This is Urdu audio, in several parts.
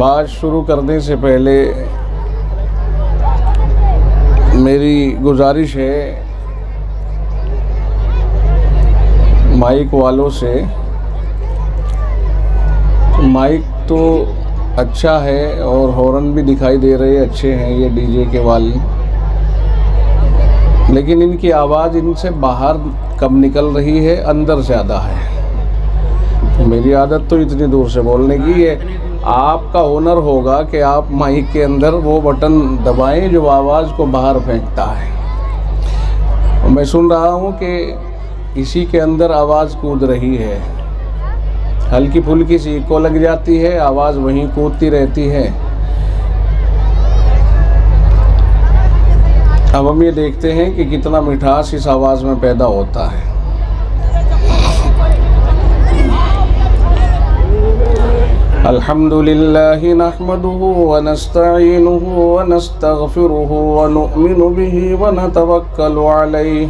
بات شروع کرنے سے پہلے میری گزارش ہے مائک والوں سے، مائک تو اچھا ہے اور ہارن بھی دکھائی دے رہے اچھے ہیں یہ ڈی جے کے والے، لیکن ان کی آواز ان سے باہر کم نکل رہی ہے، اندر زیادہ ہے۔ میری عادت تو اتنی دور سے بولنے کی ہے، آپ کا ہنر ہوگا کہ آپ مائک کے اندر وہ بٹن دبائیں جو آواز کو باہر پھینکتا ہے۔ میں سن رہا ہوں کہ اسی کے اندر آواز کود رہی ہے، ہلکی پھلکی سی ایکو لگ جاتی ہے، آواز وہیں کودتی رہتی ہے۔ اب ہم یہ دیکھتے ہیں کہ کتنا مٹھاس اس آواز میں پیدا ہوتا ہے۔ الحمدللہ نحمدہ ونستعینہ ونستغفرہ ونؤمن بہ ونتوکل علیہ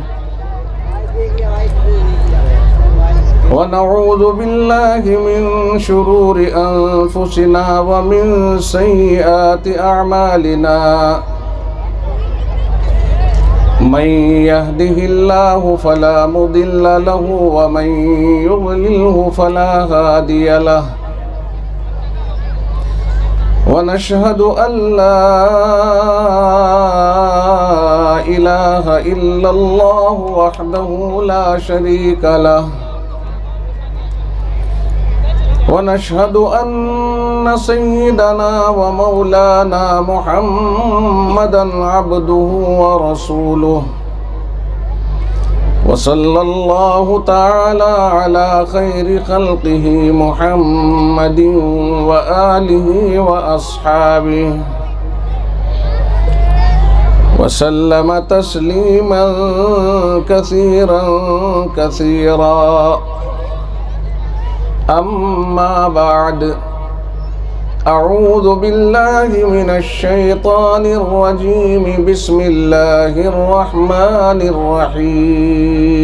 ونعوذ باللہ من شرور انفسنا ومن سیئات اعمالنا من يهده الله فلا مضل له ومن يضلله فلا هادي له ونشهد أن لا إله إلا الله وحده لا شريك له ونشهد أن سيدنا ومولانا محمدا عبده ورسوله وصلى الله تعالى على خير خلقه محمد وآله وأصحابه وسلم تسليما كثيرا كثيرا أما بعد أعوذ بالله من الشيطان الرجيم بسم الله الرحمن الرحيم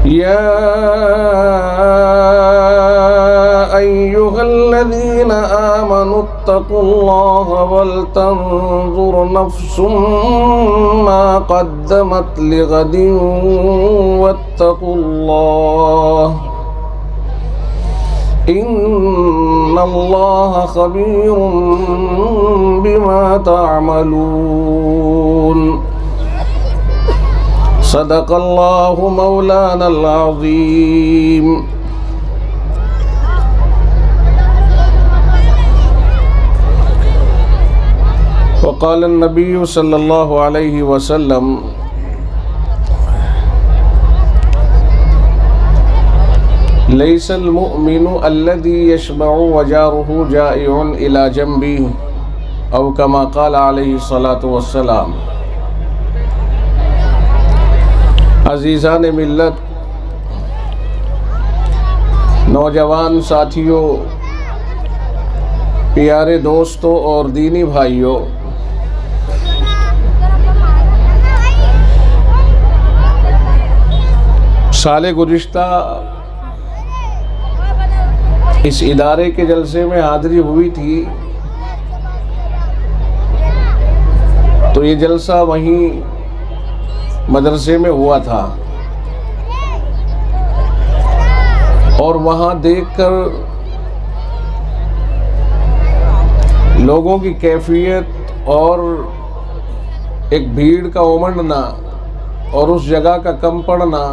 يا أيها الذين آمنوا اتقوا الله ولتنظر نفس ما قدمت لغد واتقوا الله إن الله خبير بما تعملون صدق الله مولانا العظيم۔ وقال النبي صلى الله عليه وسلم ليس المؤمن الذي يشبع وجاره جائع إلى جنبه أو كما قال عليه الصلاة والسلام۔ عزیزان ملت، نوجوان ساتھیوں، پیارے دوستوں اور دینی بھائیوں، سال گزشتہ اس ادارے کے جلسے میں حاضری ہوئی تھی، تو یہ جلسہ وہیں مدرسے میں ہوا تھا، اور وہاں دیکھ کر لوگوں کی کیفیت اور ایک بھیڑ کا امڑنا اور اس جگہ کا کم پڑنا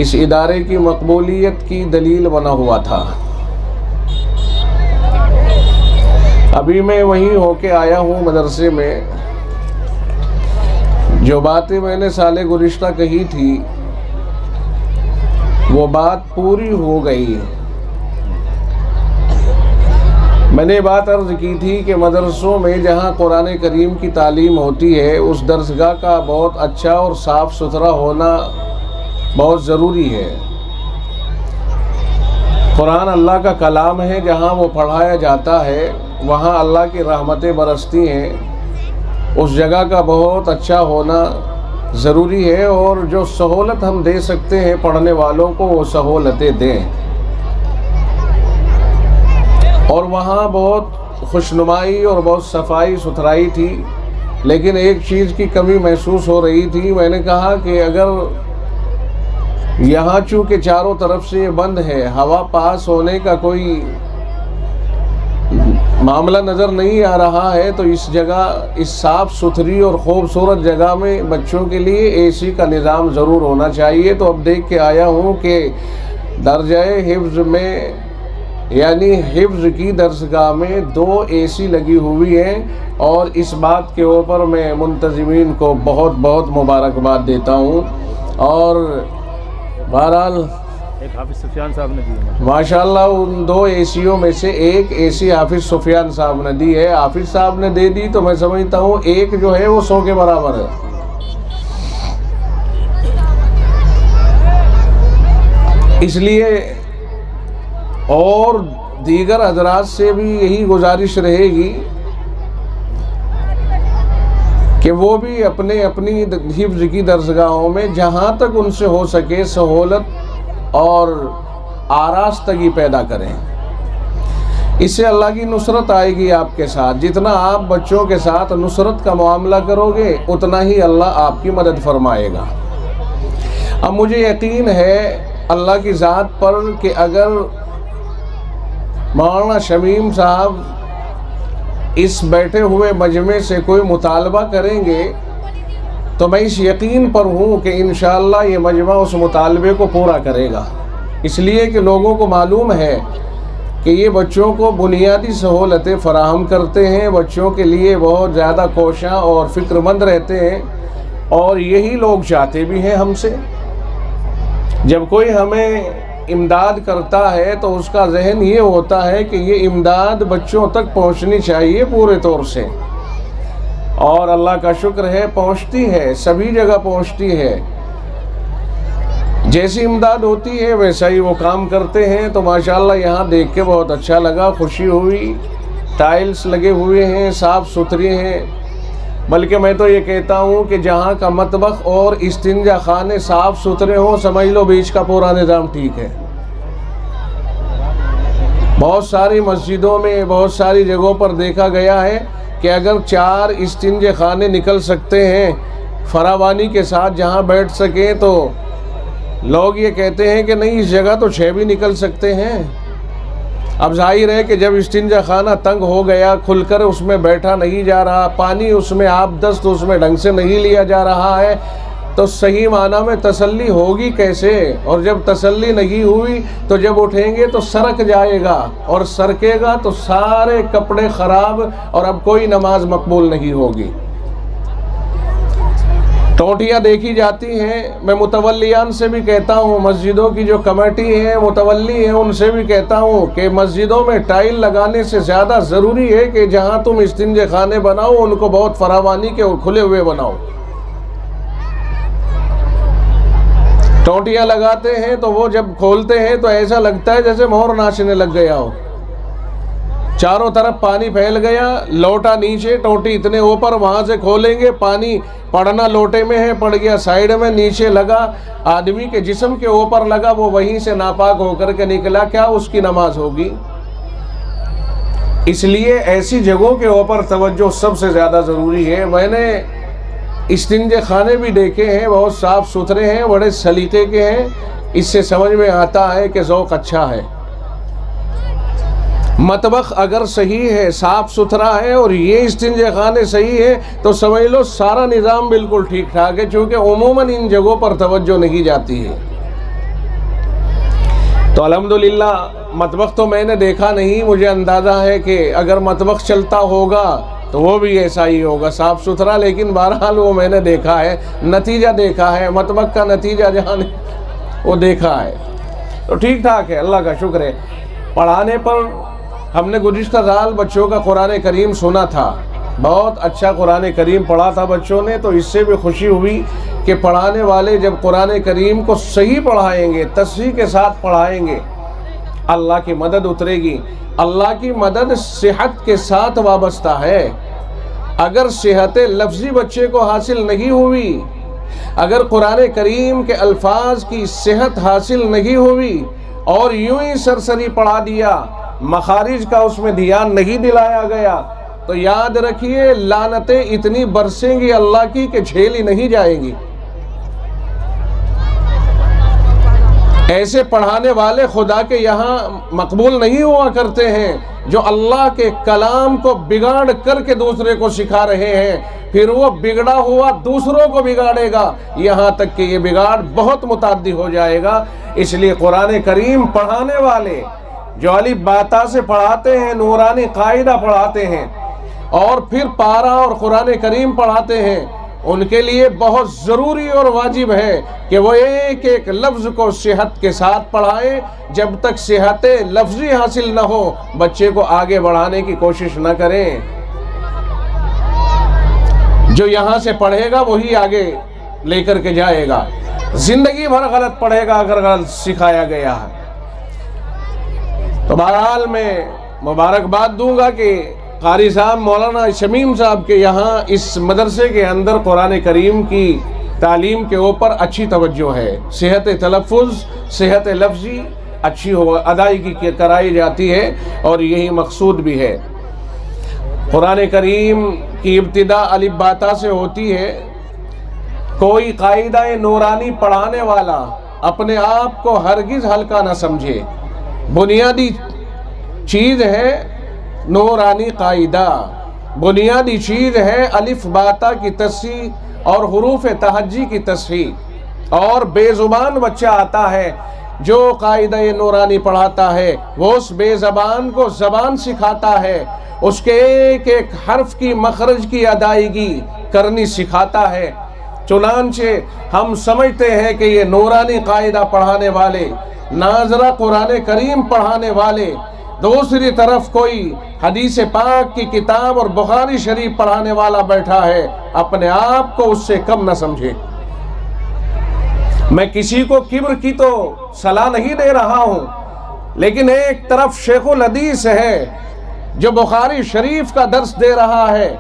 اس ادارے کی مقبولیت کی دلیل بنا ہوا تھا۔ ابھی میں وہیں ہو کے آیا ہوں مدرسے میں، جو باتیں میں نے سال گزشتہ کہی تھی وہ بات پوری ہو گئی۔ میں نے بات عرض کی تھی کہ مدرسوں میں جہاں قرآن کریم کی تعلیم ہوتی ہے اس درسگاہ کا بہت اچھا اور صاف ستھرا ہونا بہت ضروری ہے۔ قرآن اللہ کا کلام ہے، جہاں وہ پڑھایا جاتا ہے وہاں اللہ کی رحمتیں برستی ہیں، اس جگہ کا بہت اچھا ہونا ضروری ہے، اور جو سہولت ہم دے سکتے ہیں پڑھنے والوں کو وہ سہولتیں دیں۔ اور وہاں بہت خوشنمائی اور بہت صفائی ستھرائی تھی، لیکن ایک چیز کی کمی محسوس ہو رہی تھی۔ میں نے کہا کہ اگر یہاں چونکہ چاروں طرف سے یہ بند ہے، ہوا پاس ہونے کا کوئی معاملہ نظر نہیں آ رہا ہے، تو اس جگہ، اس صاف ستھری اور خوبصورت جگہ میں بچوں کے لیے اے سی کا نظام ضرور ہونا چاہیے۔ تو اب دیکھ کے آیا ہوں کہ درجہ حفظ میں، یعنی حفظ کی درسگاہ میں 2 اے سی لگی ہوئی ہیں، اور اس بات کے اوپر میں منتظمین کو بہت بہت مبارکباد دیتا ہوں۔ اور بہرحال ایک حافظ سفیان صاحب نے دی، ماشاءاللہ ان 2 اے سیوں میں سے ایک اے سی حافظ سفیان صاحب نے دی ہے۔ حافظ صاحب نے دے دی تو میں سمجھتا ہوں ایک جو ہے وہ 100 کے برابر ہے۔ اس لیے اور دیگر حضرات سے بھی یہی گزارش رہے گی کہ وہ بھی اپنی حفظ کی درسگاہوں میں جہاں تک ان سے ہو سکے سہولت اور آراستگی پیدا کریں۔ اس سے اللہ کی نصرت آئے گی آپ کے ساتھ۔ جتنا آپ بچوں کے ساتھ نصرت کا معاملہ کرو گے اتنا ہی اللہ آپ کی مدد فرمائے گا۔ اب مجھے یقین ہے اللہ کی ذات پر کہ اگر مولانا شمیم صاحب اس بیٹھے ہوئے مجمع سے کوئی مطالبہ کریں گے تو میں اس یقین پر ہوں کہ انشاءاللہ یہ مجمع اس مطالبے کو پورا کرے گا، اس لیے کہ لوگوں کو معلوم ہے کہ یہ بچوں کو بنیادی سہولتیں فراہم کرتے ہیں، بچوں کے لیے بہت زیادہ کوشاں اور فکر مند رہتے ہیں، اور یہی لوگ چاہتے بھی ہیں ہم سے۔ جب کوئی ہمیں امداد کرتا ہے تو اس کا ذہن یہ ہوتا ہے کہ یہ امداد بچوں تک پہنچنی چاہیے پورے طور سے، اور اللہ کا شکر ہے پہنچتی ہے، سبھی جگہ پہنچتی ہے۔ جیسی امداد ہوتی ہے ویسا ہی وہ کام کرتے ہیں۔ تو ماشاءاللہ یہاں دیکھ کے بہت اچھا لگا، خوشی ہوئی۔ ٹائلز لگے ہوئے ہیں، صاف ستھرے ہیں، بلکہ میں تو یہ کہتا ہوں کہ جہاں کا مطبخ اور استنجا خانے صاف ستھرے ہوں سمجھ لو بیچ کا پورا نظام ٹھیک ہے۔ بہت ساری مسجدوں میں، بہت ساری جگہوں پر دیکھا گیا ہے کہ اگر 4 استنجے خانے نکل سکتے ہیں فراوانی کے ساتھ جہاں بیٹھ سکیں، تو لوگ یہ کہتے ہیں کہ نہیں اس جگہ تو 6 بھی نکل سکتے ہیں۔ اب ظاہر ہے کہ جب استنجا خانہ تنگ ہو گیا، کھل کر اس میں بیٹھا نہیں جا رہا، پانی اس میں آب دست اس میں ڈھنگ سے نہیں لیا جا رہا ہے، تو صحیح معنی میں تسلی ہوگی کیسے؟ اور جب تسلی نہیں ہوئی تو جب اٹھیں گے تو سرک جائے گا، اور سرکے گا تو سارے کپڑے خراب، اور اب کوئی نماز مقبول نہیں ہوگی۔ ٹوٹیاں دیکھی جاتی ہیں، میں متولیان سے بھی کہتا ہوں، مسجدوں کی جو کمیٹی ہے، متولی ہیں، ان سے بھی کہتا ہوں کہ مسجدوں میں ٹائل لگانے سے زیادہ ضروری ہے کہ جہاں تم استنجے خانے بناؤ ان کو بہت فراوانی کے اور کھلے ہوئے بناؤ۔ ٹوٹیاں لگاتے ہیں تو وہ جب کھولتے ہیں تو ایسا لگتا ہے جیسے مہر ناچنے لگ گیا ہو، چاروں طرف پانی پھیل گیا، لوٹا نیچے، ٹوٹی اتنے اوپر، وہاں سے کھولیں گے پانی پڑنا لوٹے میں ہے، پڑ گیا سائیڈ میں، نیچے لگا آدمی کے جسم کے اوپر لگا، وہ وہیں سے ناپاک ہو کر کے نکلا، کیا اس کی نماز ہوگی؟ اس لیے ایسی جگہوں کے اوپر توجہ سب سے زیادہ ضروری ہے۔ میں نے استنجے خانے بھی دیکھے ہیں، بہت صاف ستھرے ہیں، بڑے سلیقے کے ہیں، اس سے سمجھ میں آتا ہے کہ ذوق اچھا ہے۔ مطبخ اگر صحیح ہے، صاف ستھرا ہے، اور یہ استنجے خانے صحیح ہے تو سمجھ لو سارا نظام بالکل ٹھیک ٹھاک ہے، چونکہ عموماً ان جگہوں پر توجہ نہیں جاتی ہے۔ تو الحمدللہ مطبخ تو میں نے دیکھا نہیں، مجھے اندازہ ہے کہ اگر مطبخ چلتا ہوگا تو وہ بھی ایسا ہی ہوگا، صاف ستھرا، لیکن بہرحال وہ میں نے دیکھا ہے، نتیجہ دیکھا ہے، مطبخ کا نتیجہ جہاں وہ دیکھا ہے، تو ٹھیک ٹھاک ہے، اللہ کا شکر ہے۔ پڑھانے پر ہم نے گزشتہ سال بچوں کا قرآن کریم سنا تھا، بہت اچھا قرآن کریم پڑھا تھا بچوں نے، تو اس سے بھی خوشی ہوئی کہ پڑھانے والے جب قرآن کریم کو صحیح پڑھائیں گے، تصحیح کے ساتھ پڑھائیں گے، اللہ کی مدد اترے گی۔ اللہ کی مدد صحت کے ساتھ وابستہ ہے۔ اگر صحت لفظی بچے کو حاصل نہیں ہوئی، اگر قرآن کریم کے الفاظ کی صحت حاصل نہیں ہوئی اور یوں ہی سرسری پڑھا دیا، مخارج کا اس میں دھیان نہیں دلایا گیا، تو یاد رکھیے لعنتیں اتنی برسیں گی اللہ کی کہ جھیلی نہیں جائیں گی۔ ایسے پڑھانے والے خدا کے یہاں مقبول نہیں ہوا کرتے ہیں جو اللہ کے کلام کو بگاڑ کر کے دوسرے کو سکھا رہے ہیں، پھر وہ بگڑا ہوا دوسروں کو بگاڑے گا، یہاں تک کہ یہ بگاڑ بہت متعدی ہو جائے گا۔ اس لیے قرآن کریم پڑھانے والے جو الف با تا سے پڑھاتے ہیں، نورانی قاعدہ پڑھاتے ہیں اور پھر پارا اور قرآن کریم پڑھاتے ہیں، ان کے لیے بہت ضروری اور واجب ہے کہ وہ ایک ایک لفظ کو صحت کے ساتھ پڑھائیں۔ جب تک صحت لفظی حاصل نہ ہو بچے کو آگے بڑھانے کی کوشش نہ کریں۔ جو یہاں سے پڑھے گا وہی آگے لے کر کے جائے گا، زندگی بھر غلط پڑھے گا اگر غلط سکھایا گیا ہے۔ تو بہرحال میں مبارکباد دوں گا کہ قاری صاحب مولانا شمیم صاحب کے یہاں اس مدرسے کے اندر قرآن کریم کی تعلیم کے اوپر اچھی توجہ ہے، صحت تلفظ، صحت لفظی اچھی ادائیگی کرائی جاتی ہے اور یہی مقصود بھی ہے۔ قرآن کریم کی ابتدا الف با تا سے ہوتی ہے۔ کوئی قاعدہ نورانی پڑھانے والا اپنے آپ کو ہرگز ہلکا نہ سمجھے، بنیادی چیز ہے نورانی قاعدہ، بنیادی چیز ہے الف با تا کی تصحیح اور حروف تہجی کی تصحیح۔ اور بے زبان بچہ آتا ہے جو قاعدہ نورانی پڑھاتا ہے وہ اس بے زبان کو زبان سکھاتا ہے، اس کے ایک ایک حرف کی مخرج کی ادائیگی کرنی سکھاتا ہے۔ چنانچہ ہم سمجھتے ہیں کہ یہ نورانی قاعدہ پڑھانے والے، ناظرہ قرآن کریم پڑھانے والے، دوسری طرف کوئی حدیث پاک کی کتاب اور بخاری شریف پڑھانے والا بیٹھا ہے، اپنے آپ کو اس سے کم نہ سمجھے۔ میں کسی کو کبر کی تو صلاح نہیں دے رہا ہوں، لیکن ایک طرف شیخ الحدیث ہے جو بخاری شریف کا درس دے رہا ہے،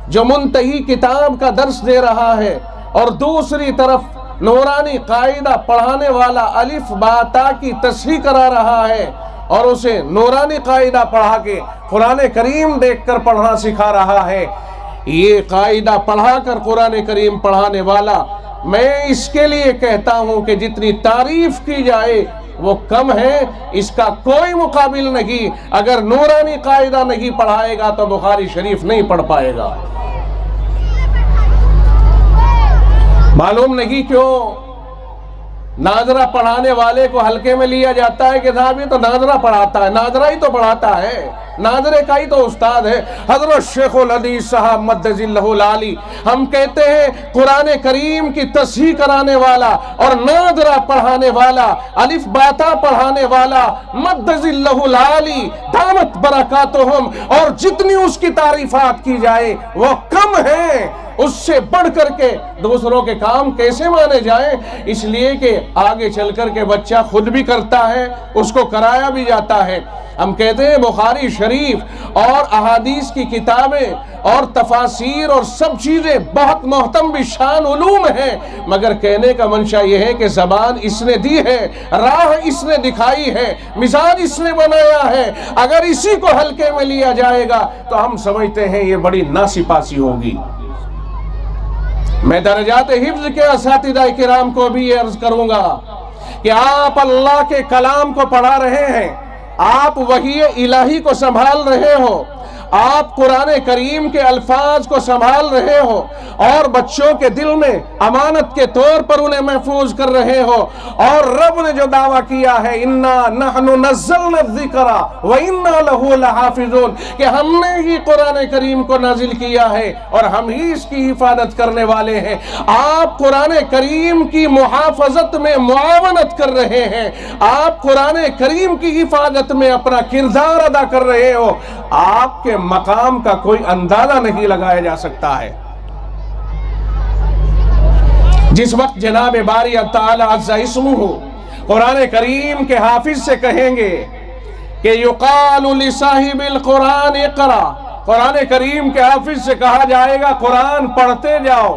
جو منتہی کتاب کا درس دے رہا ہے، اور دوسری طرف نورانی قاعدہ پڑھانے والا الف با تا کی تصحیح کرا رہا ہے اور اسے نورانی قاعدہ پڑھا کے قرآن کریم دیکھ کر پڑھنا سکھا رہا ہے۔ یہ قاعدہ پڑھا کر قرآن کریم پڑھانے والا، میں اس کے لیے کہتا ہوں کہ جتنی تعریف کی جائے وہ کم ہے، اس کا کوئی مقابل نہیں۔ اگر نورانی قاعدہ نہیں پڑھائے گا تو بخاری شریف نہیں پڑھ پائے گا۔ معلوم نہیں کیوں ناظرہ پڑھانے والے کو ہلکے میں لیا جاتا ہے کہ صاحب یہ تو ناظرہ پڑھاتا ہے، ناظرہ ہی تو پڑھاتا ہے، ناظرے کا ہی تو استاد ہے۔ حضرت شیخ الحدیث صاحب مدظ اللہ العالی ہم کہتے ہیں قرآن کریم کی تصحیح کرانے والا اور ناظرہ پڑھانے والا، الف با تا پڑھانے والا مدظ اللہ العالی دامت برکاتہم، اور جتنی اس کی تعریفات کی جائے وہ کم ہیں۔ اس سے بڑھ کر کے دوسروں کے کام کیسے مانے جائیں؟ اس لیے کہ آگے چل کر کے بچہ خود بھی کرتا ہے، اس کو کرایا بھی جاتا ہے۔ ہم کہتے ہیں بخاری شریف اور احادیث کی کتابیں اور تفاسیر اور سب چیزیں بہت محتم بھی شان علوم ہیں، مگر کہنے کا منشا یہ ہے کہ زبان اس نے دی ہے، راہ اس نے دکھائی ہے، مزاج اس نے بنایا ہے۔ اگر اسی کو ہلکے میں لیا جائے گا تو ہم سمجھتے ہیں یہ بڑی ناسپاسی ہوگی۔ میں درجات حفظ کے اساتذہ کرام کو بھی یہ عرض کروں گا کہ آپ اللہ کے کلام کو پڑھا رہے ہیں، آپ وحی الہی کو سنبھال رہے ہو، آپ قرآن کریم کے الفاظ کو سنبھال رہے ہو اور بچوں کے دل میں امانت کے طور پر انہیں محفوظ کر رہے ہو، اور رب نے جو دعویٰ کیا ہے اِنَّا نَحْنُ نَزَّلْنَا الذِّكْرَ وَإِنَّا لَهُ لَحَافِظُونَ، کہ ہم نے ہی قرآن کریم کو نازل کیا ہے اور ہم ہی اس کی حفاظت کرنے والے ہیں۔ آپ قرآن کریم کی محافظت میں معاونت کر رہے ہیں، آپ قرآن کریم کی حفاظت میں اپنا کردار ادا کر رہے ہو، آپ کے مقام کا کوئی اندازہ نہیں لگایا جا سکتا ہے۔ جس وقت جناب باری تعالی عز اسمہ قرآن کریم کے حافظ سے کہیں گے کہ یقال لصاحب القرآن اقرا، قرآن کریم کے حافظ سے کہا جائے گا قرآن پڑھتے جاؤ،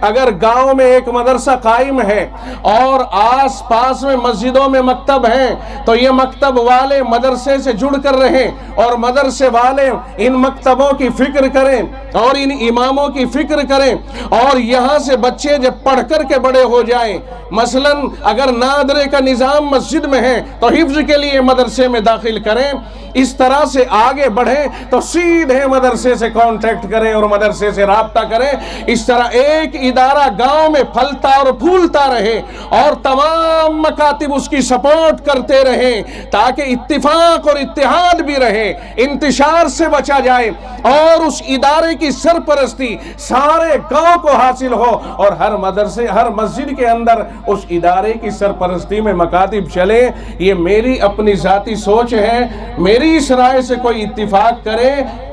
اگر گاؤں میں ایک مدرسہ قائم ہے اور آس پاس میں مسجدوں میں مکتب ہیں تو یہ مکتب والے مدرسے سے جڑ کر رہیں اور مدرسے والے ان مکتبوں کی فکر کریں اور ان اماموں کی فکر کریں، اور یہاں سے بچے جب پڑھ کر کے بڑے ہو جائیں، مثلا اگر نادرے کا نظام مسجد میں ہے تو حفظ کے لیے مدرسے میں داخل کریں، اس طرح سے آگے بڑھیں تو سیدھے مدرسے سے کانٹیکٹ کریں اور مدرسے سے رابطہ کریں۔ اس طرح ایک ادارہ گاؤں میں پھلتا اور پھولتا رہے اور تمام مکاتب اس کی سپورٹ کرتے رہیں تاکہ اتفاق اور اتحاد بھی رہے، انتشار سے بچا جائے اور اس ادارے کی سرپرستی سارے گاؤں کو حاصل ہو، اور ہر مدرسے ہر مسجد کے اندر اس ادارے کی سرپرستی میں مکاتب چلے۔ یہ میری اپنی ذاتی سوچ ہے، میری اس رائے سے کوئی اتفاق کرے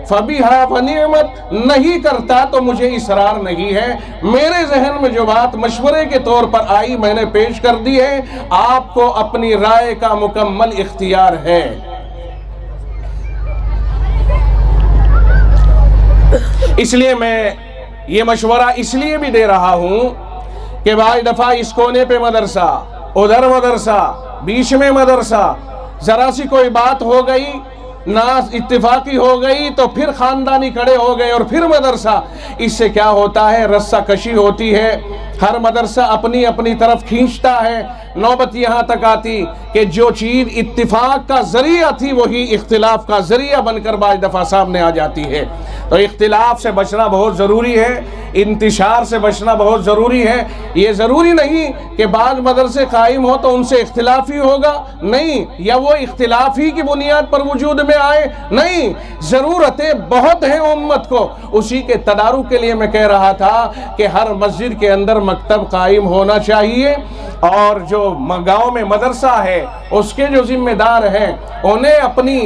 فَبِهَا وَنِعْمَتْ، نہیں کرتا تو مجھے اصرار نہیں ہے۔ میرے ذہن میں جو بات مشورے کے طور پر آئی میں نے پیش کر دی ہے، آپ کو اپنی رائے کا مکمل اختیار ہے۔ اس لیے میں یہ مشورہ اس لیے بھی دے رہا ہوں کہ بعض دفعہ اس کونے پہ مدرسہ، ادھر مدرسہ، بیچ میں مدرسہ، ذرا سی کوئی بات ہو گئی، ناز اتفاقی ہو گئی تو پھر خاندانی کھڑے ہو گئے اور پھر مدرسہ۔ اس سے کیا ہوتا ہے؟ رسہ کشی ہوتی ہے، ہر مدرسہ اپنی اپنی طرف کھینچتا ہے، نوبت یہاں تک آتی کہ جو چیز اتفاق کا ذریعہ تھی وہی اختلاف کا ذریعہ بن کر بعض دفعہ سامنے آ جاتی ہے۔ تو اختلاف سے بچنا بہت ضروری ہے، انتشار سے بچنا بہت ضروری ہے۔ یہ ضروری نہیں کہ بعض مدرسے قائم ہو تو ان سے اختلاف ہی ہوگا، نہیں، یا وہ اختلاف ہی کی بنیاد پر وجود میں آئے، نہیں، ضرورتیں بہت ہیں امت کو۔ اسی کے تدارک کے لیے میں کہہ رہا تھا کہ ہر مسجد کے اندر مکتب قائم ہونا چاہیے، اور جو گاؤں میں مدرسہ ہے اس کے جو ذمہ دار ہیں انہیں اپنی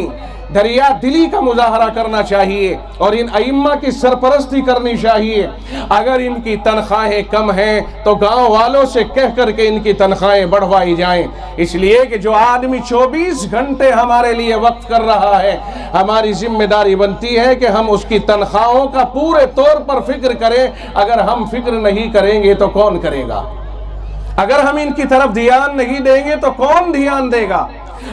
دریا دلی کا مظاہرہ کرنا چاہیے اور ان ائمہ کی سرپرستی کرنی چاہیے۔ اگر ان کی تنخواہیں کم ہیں تو گاؤں والوں سے کہہ کر کے ان کی تنخواہیں بڑھوائی جائیں، اس لیے کہ جو آدمی 24 گھنٹے ہمارے لیے وقف کر رہا ہے، ہماری ذمہ داری بنتی ہے کہ ہم اس کی تنخواہوں کا پورے طور پر فکر کریں۔ اگر ہم فکر نہیں کریں گے تو کون کرے گا؟ اگر ہم ان کی طرف دھیان نہیں دیں گے تو کون دھیان دے گا؟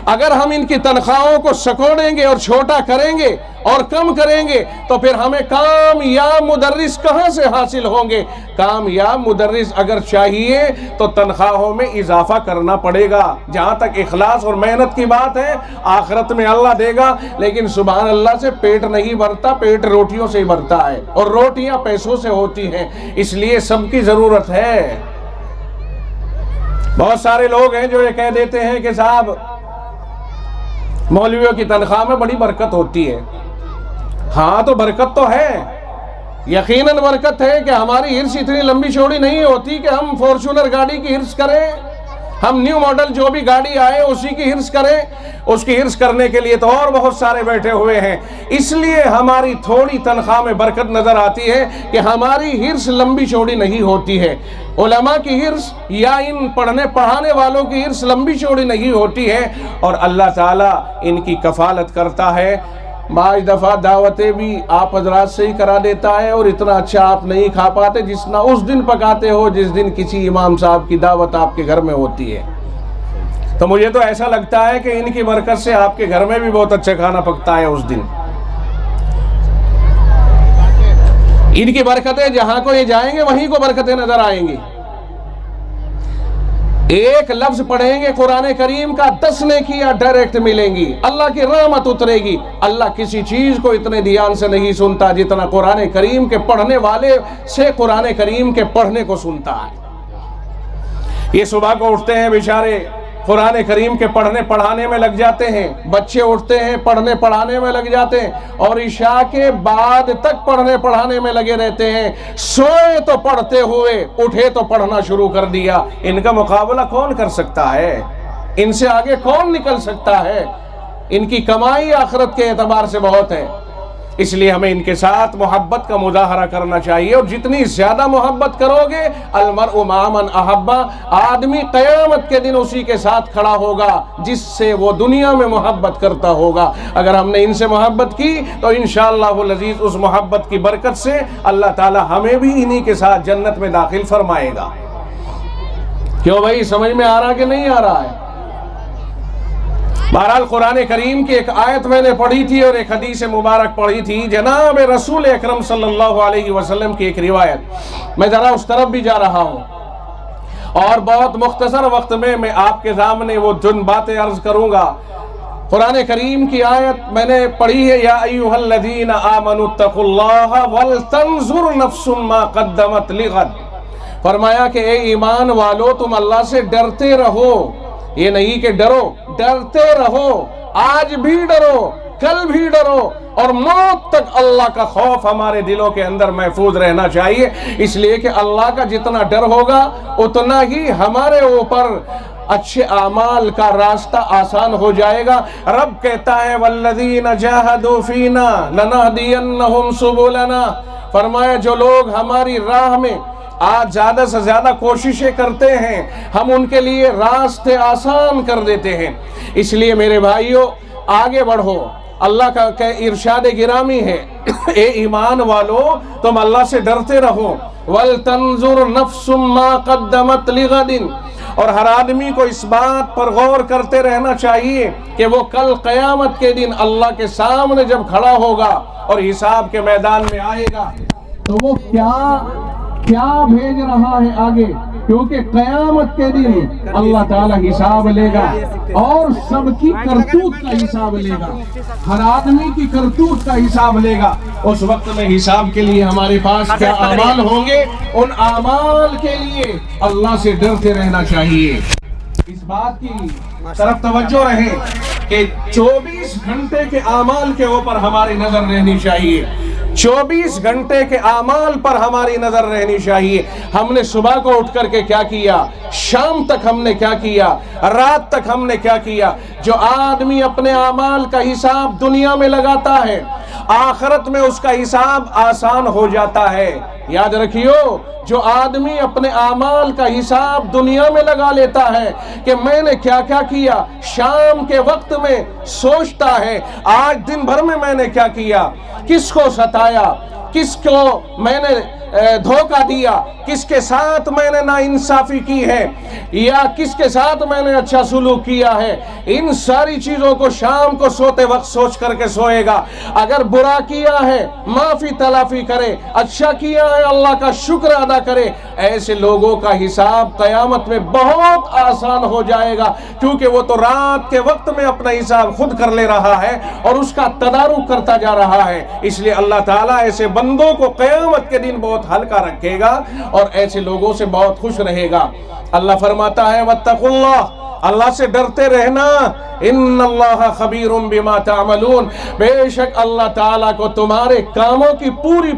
اگر ہم ان کی تنخواہوں کو سکوڑیں گے اور چھوٹا کریں گے اور کم کریں گے تو پھر ہمیں کامیاب مدرس کہاں سے حاصل ہوں گے؟ کامیاب مدرس اگر چاہیے تو تنخواہوں میں اضافہ کرنا پڑے گا۔ جہاں تک اخلاص اور محنت کی بات ہے، آخرت میں اللہ دے گا، لیکن سبحان اللہ سے پیٹ نہیں بھرتا، پیٹ روٹیوں سے ہی بھرتا ہے، اور روٹیاں پیسوں سے ہوتی ہیں، اس لیے سب کی ضرورت ہے۔ بہت سارے لوگ ہیں جو یہ کہہ دیتے ہیں کہ صاحب مولویوں کی تنخواہ میں بڑی برکت ہوتی ہے۔ ہاں تو برکت تو ہے، یقیناً برکت ہے کہ ہماری ہرس اتنی لمبی چوڑی نہیں ہوتی کہ ہم فارچونر گاڑی کی ہرس کریں، ہم نیو ماڈل جو بھی گاڑی آئے اسی کی ہرس کریں۔ اس کی ہرس کرنے کے لیے تو اور بہت سارے بیٹھے ہوئے ہیں، اس لیے ہماری تھوڑی تنخواہ میں برکت نظر آتی ہے کہ ہماری ہرس لمبی چوڑی نہیں ہوتی ہے۔ علماء کی ہرس یا ان پڑھنے پڑھانے والوں کی ہرس لمبی چوڑی نہیں ہوتی ہے، اور اللہ تعالیٰ ان کی کفالت کرتا ہے۔ بعض دفعہ دعوتیں بھی آپ حضرات سے ہی کرا دیتا ہے، اور اتنا اچھا آپ نہیں کھا پاتے جتنا اس دن پکاتے ہو جس دن کسی امام صاحب کی دعوت آپ کے گھر میں ہوتی ہے۔ تو مجھے تو ایسا لگتا ہے کہ ان کی برکت سے آپ کے گھر میں بھی بہت اچھا کھانا پکتا ہے اس دن۔ ان کی برکتیں جہاں کو یہ جائیں گے وہیں کو برکتیں نظر آئیں گی۔ ایک لفظ پڑھیں گے قرآن کریم کا، 10 نیکیاں ڈائریکٹ ملیں گی، اللہ کی رحمت اترے گی۔ اللہ کسی چیز کو اتنے دھیان سے نہیں سنتا جتنا قرآن کریم کے پڑھنے والے سے قرآن کریم کے پڑھنے کو سنتا ہے۔ یہ صبح کو اٹھتے ہیں بیچارے، قرآن کریم کے پڑھنے پڑھانے میں لگ جاتے ہیں، بچے اٹھتے ہیں پڑھنے پڑھانے میں لگ جاتے ہیں، اور عشاء کے بعد تک پڑھنے پڑھانے میں لگے رہتے ہیں۔ سوئے تو پڑھتے ہوئے، اٹھے تو پڑھنا شروع کر دیا۔ ان کا مقابلہ کون کر سکتا ہے؟ ان سے آگے کون نکل سکتا ہے؟ ان کی کمائی آخرت کے اعتبار سے بہت ہے، اس لیے ہمیں ان کے ساتھ محبت کا مظاہرہ کرنا چاہیے، اور جتنی زیادہ محبت کرو گے المرء مع من احب، آدمی قیامت کے دن اسی کے ساتھ کھڑا ہوگا جس سے وہ دنیا میں محبت کرتا ہوگا۔ اگر ہم نے ان سے محبت کی تو انشاءاللہ العزیز اس محبت کی برکت سے اللہ تعالی ہمیں بھی انہی کے ساتھ جنت میں داخل فرمائے گا۔ کیوں بھائی، سمجھ میں آ رہا کہ نہیں آ رہا ہے؟ بہرحال قرآن کریم کی ایک آیت میں نے پڑھی تھی اور ایک حدیث مبارک پڑھی تھی، جناب رسول اکرم صلی اللہ علیہ وسلم کی ایک روایت، میں ذرا اس طرف بھی جا رہا ہوں اور بہت مختصر وقت میں آپ کے سامنے وہ جن باتیں عرض کروں گا۔ قرآن کریم کی آیت میں نے پڑھی ہے، یا ایھا الذین آمنوا اتقوا اللہ ولتنظر نفس ما قدمت لغد، فرمایا کہ اے ایمان والو تم اللہ سے ڈرتے رہو، یہ نہیں کہ ڈرو، ڈرتے رہو، آج بھی ڈرو، کل بھی ڈرو، اور موت تک اللہ کا خوف ہمارے دلوں کے اندر محفوظ رہنا چاہیے، اس لیے کہ اللہ کا جتنا ڈر ہوگا اتنا ہی ہمارے اوپر اچھے اعمال کا راستہ آسان ہو جائے گا۔ رب کہتا ہے والذین جاہدوا فینا لنہدینہم سبلنا، فرمایا جو لوگ ہماری راہ میں آج زیادہ سے زیادہ کوششیں کرتے ہیں ہم ان کے لیے راستے آسان کر دیتے ہیں۔ اس لیے میرے بھائیوں آگے بڑھو، اللہ کا ارشاد گرامی ہے اے ایمان والو تم اللہ سے ڈرتے رہو، وَلْتَنْظُرْ نَفْسٌ مَا قَدَّمَتْ لِغَدٍ، اور ہر آدمی کو اس بات پر غور کرتے رہنا چاہیے کہ وہ کل قیامت کے دن اللہ کے سامنے جب کھڑا ہوگا اور حساب کے میدان میں آئے گا تو وہ کیا بھیج رہا ہے آگے، کیونکہ قیامت کے دن اللہ تعالی حساب لے گا اور سب کی کرتوت کا حساب لے گا، ہر آدمی کی کرتوت کا حساب لے گا۔ اس وقت میں حساب کے لیے ہمارے پاس کیا اعمال ہوں گے، ان اعمال کے لیے اللہ سے ڈرتے رہنا چاہیے۔ اس بات کی طرف توجہ رہے کہ 24 گھنٹے کے اعمال کے اوپر ہماری نظر رہنی چاہیے، 24 گھنٹے کے اعمال پر ہماری نظر رہنی چاہیے۔ ہم نے صبح کو اٹھ کر کے کیا کیا، شام تک ہم نے کیا کیا، رات تک ہم نے کیا کیا۔ جو آدمی اپنے اعمال کا حساب دنیا میں لگاتا ہے آخرت میں اس کا حساب آسان ہو جاتا ہے۔ یاد رکھیو، جو آدمی اپنے اعمال کا حساب دنیا میں لگا لیتا ہے کہ میں نے کیا کیا کیا، شام کے وقت میں سوچتا ہے آج دن بھر میں نے کیا کیا، کس کو ستایا، کس کو میں نے دھوکہ دیا، کس کے ساتھ میں نے ناانصافی کی ہے، یا کس کے ساتھ میں نے اچھا سلوک کیا ہے، ان ساری چیزوں کو شام کو سوتے وقت سوچ کر کے سوئے گا۔ اگر برا کیا ہے معافی تلافی کرے، اچھا کیا ہے اللہ کا شکر ادا کرے۔ ایسے لوگوں کا حساب قیامت میں بہت آسان ہو جائے گا، کیونکہ وہ تو رات کے وقت میں اپنا حساب خود کر لے رہا ہے اور اس کا تدارک کرتا جا رہا ہے۔ اس لیے اللہ تعالیٰ ایسے بندوں کو قیامت کے دن بہت ہلکا رکھے گا اور ایسے لوگوں سے بہت خوش رہے گا۔ اللہ فرماتا ہے واتقوا اللہ، اللہ سے ڈرتے رہنا، ان اللہ خبیر بما تعملون، بے شک اللہ تعالیٰ کو تمہارے کاموں کی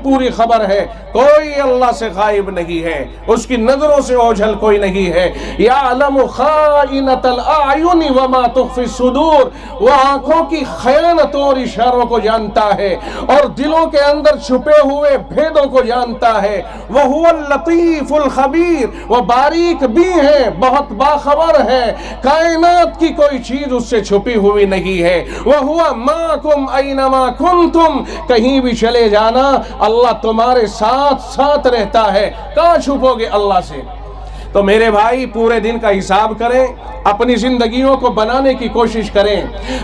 پوری خبر ہے، کوئی اللہ سے غائب نہیں ہے، اس کی نظروں سے اوجھل کوئی نہیں ہے۔ یعلم خائنۃ الاعین وما تخفی الصدور، وہ آنکھوں کی خیانتوں اور اشاروں کو جانتا ہے اور دلوں کے اندر چھپے ہوئے بھیدوں کو جانتا ہے۔ وہو اللطیف الخبیر، وہ باریک بھی ہے، بہت باخبر ہے، کائنات کی کوئی چیز اس سے چھپی ہوئی نہیں ہے۔ وَهُوَ مَعَكُمْ أَيْنَمَا كُنْتُمْ، کہیں بھی چلے جانا اللہ تمہارے ساتھ رہتا ہے، کہاں چھپو گے اللہ سے؟ تو میرے بھائی پورے دن کا حساب کریں، اپنی زندگیوں کو بنانے کی کوشش کریں،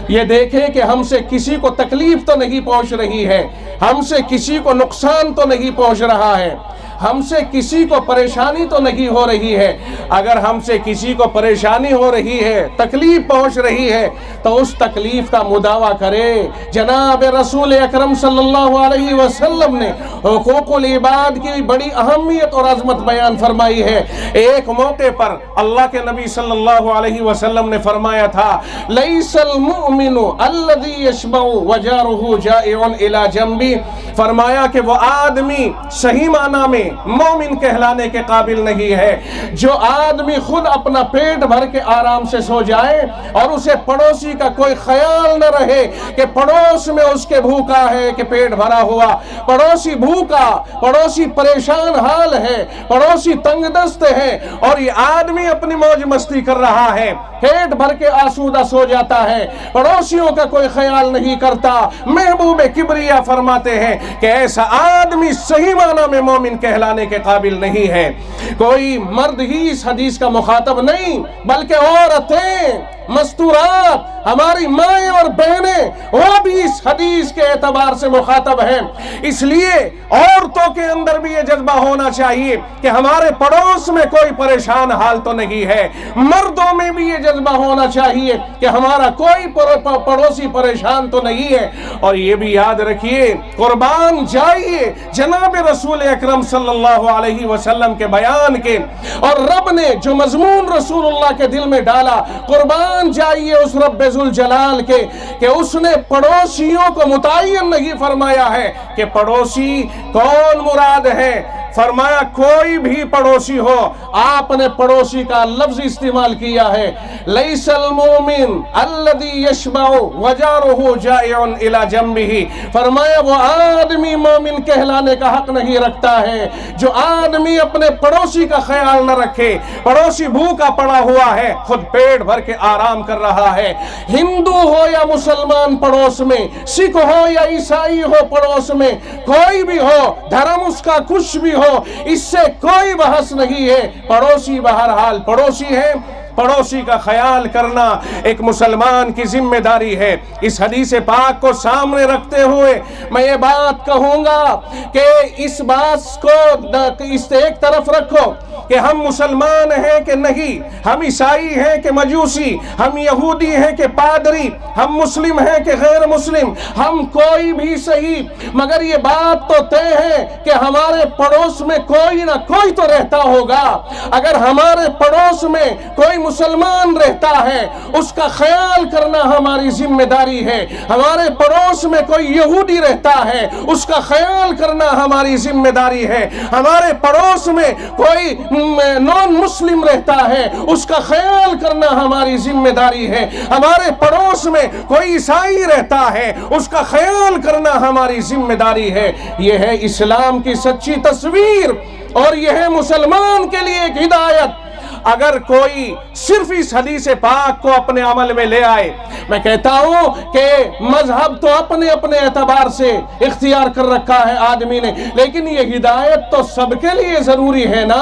یہ دیکھیں کہ ہم سے کسی کو تکلیف تو نہیں پہنچ رہی ہے، ہم سے کسی کو نقصان تو نہیں پہنچ رہا ہے، ہم سے کسی کو پریشانی تو نہیں ہو رہی ہے۔ اگر ہم سے کسی کو پریشانی ہو رہی ہے، تکلیف پہنچ رہی ہے، تو اس تکلیف کا مداوع کرے۔ جناب رسول اکرم صلی اللہ علیہ وسلم نے حقوق العباد کی بڑی اہمیت اور عظمت بیان فرمائی ہے۔ ایک موقع پر اللہ کے نبی صلی اللہ علیہ وسلم نے فرمایا تھا لیس المؤمن الذی یشبع وجارہ جائع الی جنبہ فرمایا کہ وہ آدمی صحیح معنی میں مومن کہلانے کے قابل نہیں ہے جو آدمی خود اپنا پیٹ بھر کے آرام سے سو جائے اور اسے پڑوسی کا کوئی خیال نہ رہے کہ پڑوس میں اس کے بھوکا ہے کہ پیٹ بھرا ہوا، پڑوسی بھوکا، پڑوسی پریشان حال ہے، پڑوسی تنگ دست ہے اور یہ آدمی اپنی موج مستی کر رہا ہے، پیٹ بھر کے آسودہ سو جاتا ہے، پڑوسیوں کا کوئی خیال نہیں کرتا۔ محبوب کبریا فرماتے ہیں کہ ایسا آدمی صحیح معنی میں مومن کہلانے کے قابل نہیں ہے۔ کوئی مرد ہی اس حدیث کا مخاطب نہیں بلکہ عورتیں، مستورات، ہماری مائیں اور بہنیں، وہ بھی اس حدیث کے اعتبار سے مخاطب ہیں۔ اس لیے عورتوں کے اندر بھی یہ جذبہ ہونا چاہیے کہ ہمارے پڑوس میں کوئی پریشان حال تو نہیں ہے، مردوں میں بھی یہ جذبہ ہونا چاہیے کہ ہمارا کوئی پڑوسی پریشان تو نہیں ہے۔ اور یہ بھی یاد رکھیے، قربان جائیے جناب رسول اکرم صلی اللہ علیہ وسلم کے بیان کے، اور رب نے جو مضمون رسول اللہ کے دل میں ڈالا، قربان جائیے اس رب ذوالجلال کے کہ اس نے پڑوسیوں کو متعین نہیں فرمایا ہے کہ پڑوسی کون مراد ہے، فرمایا کوئی بھی پڑوسی ہو۔ آپ نے پڑوسی کا لفظ استعمال کیا ہے، لیس المومن الذی یشبع وجارہ جائع الی جنبہ، فرمایا وہ آدمی مومن کہلانے کا حق نہیں رکھتا ہے جو آدمی اپنے پڑوسی کا خیال نہ رکھے۔ پڑوسی بھوکا پڑا ہوا ہے، خود پیٹ بھر کے آرام کر رہا ہے، ہندو ہو یا مسلمان پڑوس میں، سکھ ہو یا عیسائی ہو پڑوس میں، کوئی بھی ہو، دھرم اس کا کچھ بھی ہو، اس سے کوئی بحث نہیں ہے، پڑوسی بہرحال پڑوسی ہے۔ پڑوسی کا خیال کرنا ایک مسلمان کی ذمہ داری ہے۔ اس حدیث پاک کو سامنے رکھتے ہوئے میں یہ بات کہوں گا کہ اس بات کو اس ایک طرف رکھو کہ ہم مسلمان ہیں کہ نہیں، ہم عیسائی ہیں کہ مجوسی، ہم یہودی ہیں کہ پادری، ہم مسلم ہیں کہ غیر مسلم، ہم کوئی بھی صحیح، مگر یہ بات تو طے ہے کہ ہمارے پڑوس میں کوئی نہ کوئی تو رہتا ہوگا۔ اگر ہمارے پڑوس میں کوئی مسلمان رہتا ہے اس کا خیال کرنا ہماری ذمہ داری ہے، ہمارے پڑوس میں کوئی یہودی رہتا ہے اس کا خیال کرنا ہماری ذمہ داری ہے، ہمارے پڑوس میں کوئی نان مسلم رہتا ہے اس کا خیال کرنا ہماری ذمہ داری ہے، ہمارے پڑوس میں کوئی عیسائی رہتا ہے اس کا خیال کرنا ہماری ذمہ داری ہے۔ یہ ہے اسلام کی سچی تصویر اور یہ ہے مسلمان کے لیے ایک ہدایت۔ اگر کوئی صرف اس حدیث پاک کو اپنے عمل میں لے آئے، میں کہتا ہوں کہ مذہب تو اپنے اپنے اعتبار سے اختیار کر رکھا ہے آدمی نے، لیکن یہ ہدایت تو سب کے لیے ضروری ہے نا،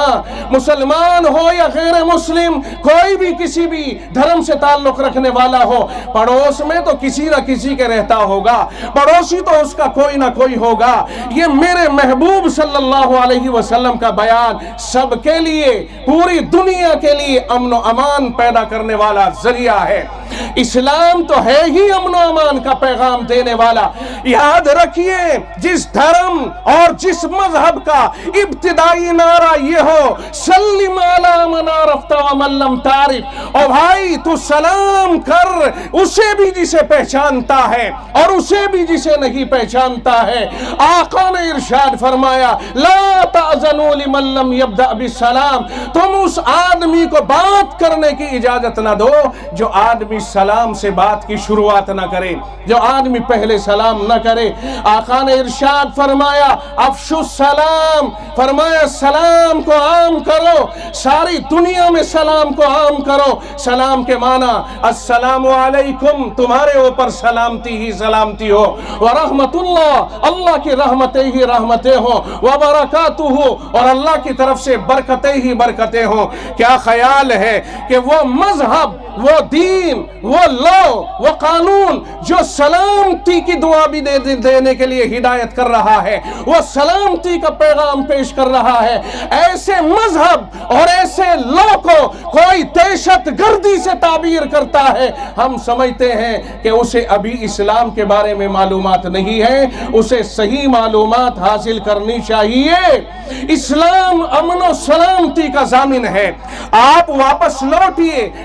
مسلمان ہو یا غیر مسلم، کوئی بھی کسی بھی دھرم سے تعلق رکھنے والا ہو، پڑوس میں تو کسی نہ کسی کے رہتا ہوگا، پڑوسی تو اس کا کوئی نہ کوئی ہوگا۔ یہ میرے محبوب صلی اللہ علیہ وسلم کا بیان سب کے لیے، پوری دنیا کے لیے امن و امان پیدا کرنے والا ذریعہ ہے۔ اسلام تو ہے ہی امن و امان کا پیغام دینے والا۔ یاد رکھیے جس دھرم اور جس مذہب کا ابتدائی نعرہ یہ ہو سلم علی من عرفت ومن لم تعرف، اور بھائی تو سلام کر اسے بھی جسے پہچانتا ہے اور اسے بھی جسے نہیں پہچانتا ہے۔ آقا نے ارشاد فرمایا لا تعزنوا لمن لم یبدأ بالسلام، تم اس آدمی کو بات کرنے کی اجازت نہ دو جو آدمی سلام سے بات کی شروعات نہ کرے، جو آدمی پہلے سلام نہ کرے۔ آقا نے ارشاد فرمایا افشوا السلام، فرمایا سلام کو عام کرو، ساری دنیا میں سلام کو عام کرو۔ سلام کے معنی السلام علیکم، تمہارے اوپر سلامتی ہی سلامتی ہو، ورحمت اللہ، اللہ کی رحمتیں ہی رحمتیں ہوں، وبرکاتہ، اور اللہ کی طرف سے برکتیں ہی برکتیں ہوں۔ کیا خیال ہے کہ وہ مذہب، وہ دین، وہ لو، وہ قانون جو سلامتی کی دعا بھی دینے کے لیے ہدایت کر رہا ہے، وہ سلامتی کا پیغام پیش کر رہا ہے، ایسے مذہب اور ایسے لو کو کوئی دہشت گردی سے تعبیر کرتا ہے، ہم سمجھتے ہیں کہ اسے ابھی اسلام کے بارے میں معلومات نہیں ہے، اسے صحیح معلومات حاصل کرنی چاہیے۔ اسلام امن و سلامتی کا ضامن ہے۔ آپ واپس لوٹیے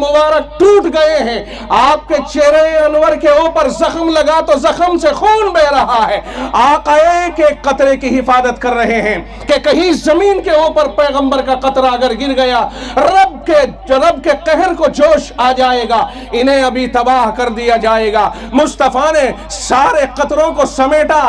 مبارک ٹوٹ گئے ہیں، آپ کے چہرے انور کے اوپر زخم لگا تو زخم سے خون بہ رہا ہے، آقا ایک ایک قطرے کی حفاظت کر رہے ہیں کہ کہیں زمین کے اوپر پیغمبر کا قطرہ اگر گر گیا رب کے قہر کو جوش آ جائے گا، انہیں ابھی تباہ کر دیا جائے گا۔ مصطفیٰ نے سارے قطروں کو سمیٹا،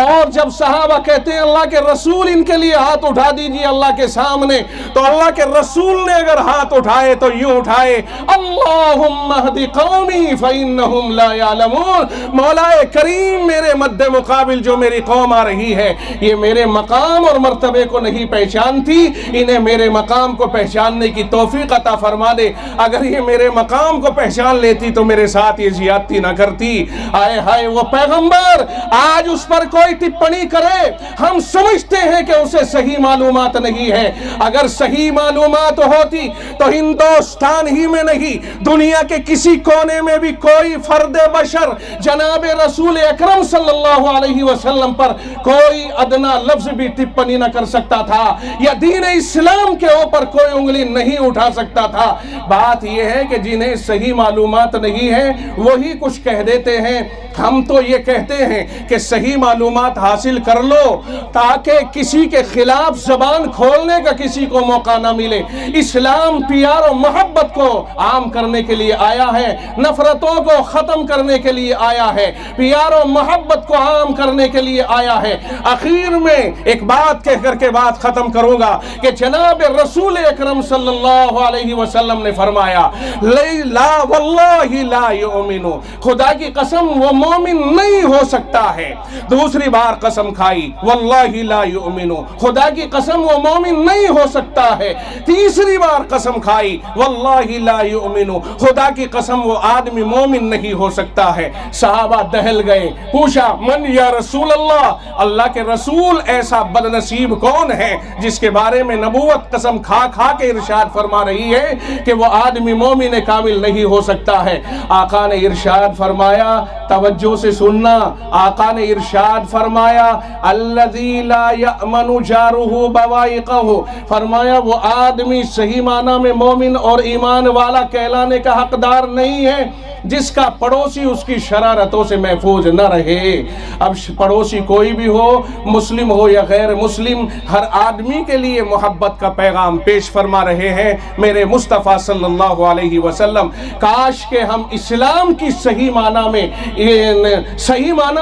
اور جب صحابہ کہتے ہیں اللہ کے رسول ان کے لیے ہاتھ اٹھا دیجئے اللہ کے سامنے، تو اللہ کے رسول نے اگر ہاتھ اٹھائے تو یوں اٹھائے، اللہم اہدی قومی فإنہم لا یعلمون، مولا کریم میرے مد مقابل جو میری قوم آ رہی ہے یہ میرے مقام اور مرتبے کو نہیں پہچانتی، انہیں میرے مقام کو پہچاننے کی توفیق عطا فرما دے، اگر یہ میرے مقام کو پہچان لیتی تو میرے ساتھ یہ زیادتی نہ کرتی۔ آئے ہائے وہ پیغمبر، آج اس پر کوئی ٹپنی کرے ہم سمجھتے ہیں کہ اسے صحیح معلومات نہیں ہے، اگر صحیح معلومات ہوتی تو ہندوستان ہی میں نہیں دنیا کے کسی کونے میں بھی کوئی فرد بشر جناب رسول اکرم صلی اللہ علیہ وسلم پر کوئی ادنا لفظ بھی ٹپنی نہ کر سکتا تھا، یا دین اسلام کے اوپر کوئی انگلی نہیں اٹھا سکتا تھا۔ بات یہ ہے کہ جنہیں صحیح معلومات نہیں ہے وہی کچھ کہہ دیتے ہیں، ہم تو یہ کہتے ہیں کہ صحیح معلومات حاصل کر لو تاکہ کسی کے خلاف زبان کھولنے کا کسی کو موقع نہ ملے۔ اسلام پیار و محبت کو عام کرنے کے لیے آیا ہے، نفرتوں کو ختم کرنے کے لیے آیا ہے، پیار و محبت کو عام کرنے کے لیے آیا ہے۔ آخر میں ایک بات کہہ کر کے بات ختم کروں گا کہ جناب رسول اکرم صلی اللہ علیہ وسلم نے فرمایا لا واللہ لا یؤمنو، خدا کی قسم وہ مومن نہیں ہو سکتا ہے۔ دوسری بار قسم کھائی واللہ لا یؤمنو، خدا کی قسم وہ مومن نہیں ہو سکتا ہے۔ تیسری بار قسم کھائی واللہ لا یؤمنو، خدا کی قسم وہ آدمی مومن نہیں ہو سکتا ہے۔ صحابہ دہل گئے، پوچھا من یا رسول اللہ، اللہ کے رسول ایسا بد نصیب کون ہے جس کے بارے میں نبوت قسم کھا کھا کے ارشاد فرما رہی ہے کہ وہ آدمی مومن کامل نہیں ہو سکتا ہے۔ آقا نے ارشاد فرمایا، توجہ سے سننا، آقا نے ارشاد فرمایا الذی لا یأمن جارہ بوائقہ، فرمایا وہ آدمی صحیح معنی میں مومن اور ایمان والا کہلانے کا حقدار نہیں ہے جس کا پڑوسی اس کی شرارتوں سے محفوظ نہ رہے۔ اب پڑوسی کوئی بھی ہو، مسلم ہو یا غیر مسلم، ہر آدمی کے لیے محبت کا پیغام پیش فرما رہے ہیں میرے مصطفیٰ صلی اللہ علیہ وسلم۔ کاش کہ ہم اسلام کی صحیح معنی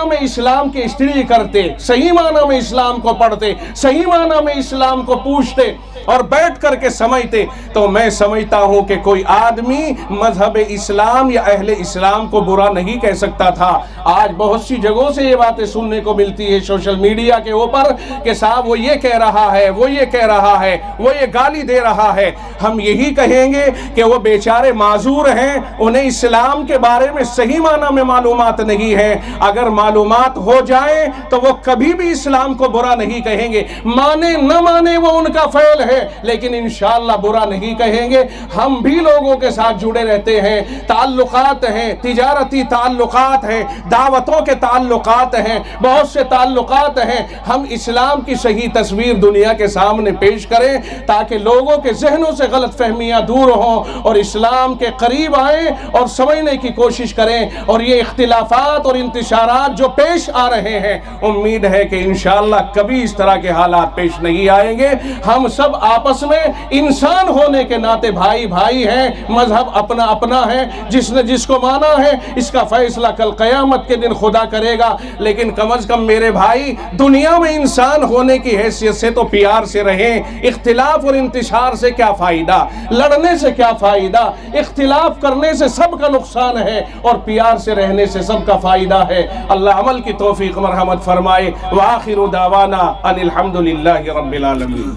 میں اسلام کی اسٹڈی کرتے، صحیح معنی میں اسلام کو پڑھتے، صحیح معنی میں اسلام کو پوچھتے اور بیٹھ کر کے سمجھتے، تو میں سمجھتا ہوں کہ کوئی آدمی مذہب اسلام یا اہل اسلام کو برا نہیں کہہ سکتا تھا۔ آج بہت سی جگہوں سے یہ باتیں سننے کو ملتی ہے سوشل میڈیا کے اوپر کہ صاحب وہ یہ کہہ رہا ہے، وہ یہ کہہ رہا ہے، وہ یہ گالی دے رہا ہے۔ ہم یہی کہیں گے کہ وہ بیچارے معذور ہیں، انہیں اسلام کے بارے میں صحیح معنی میں معلومات نہیں ہے۔ اگر معلومات ہو جائیں تو وہ کبھی بھی اسلام کو برا نہیں کہیں گے، مانے نہ مانے وہ ان کا فعل ہے، لیکن انشاءاللہ برا نہیں کہیں گے۔ ہم بھی لوگوں کے ساتھ جڑے رہتے ہیں، تعلقات ہیں، تجارتی تعلقات ہیں، دعوتوں کے تعلقات ہیں، بہت سے تعلقات ہیں۔ ہم اسلام کی صحیح تصویر دنیا کے سامنے پیش کریں تاکہ لوگوں کے ذہنوں سے غلط فہمیاں دور ہوں اور اسلام کے قریب آئیں اور سمجھنے کی کوشش کریں۔ اور یہ اختلافات اور انتشارات جو پیش آ رہے ہیں، امید ہے کہ انشاءاللہ کبھی اس طرح کے حالات پیش نہیں آئیں گے۔ ہم سب آپس میں انسان ہونے کے ناطے بھائی بھائی ہیں، مذہب اپنا اپنا ہے، جس نے جس کو مانا ہے اس کا فیصلہ کل قیامت کے دن خدا کرے گا۔ لیکن کم از کم میرے بھائی، دنیا میں انسان ہونے کی حیثیت سے تو پیار سے رہیں۔ اختلاف اور انتشار سے کیا فائدہ، لڑنے سے کیا فائدہ؟ اختلاف کرنے سے سب کا نقصان ہے اور پیار سے رہنے سے سب کا فائدہ ہے۔ اللہ عمل کی توفیق مرحمت فرمائے۔ وآخر دعوانا ان الحمدللہ رب العالمین۔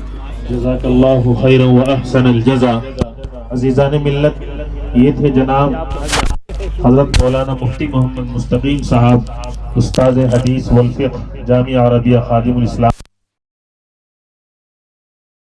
جزاک اللہ خیر و احسن الجزا۔ عزیزان ملت، یہ تھے جناب حضرت مولانا مفتی محمد مستقیم صاحب، استاذ حدیث والفقہ، جامعہ عربیہ خادم الاسلام۔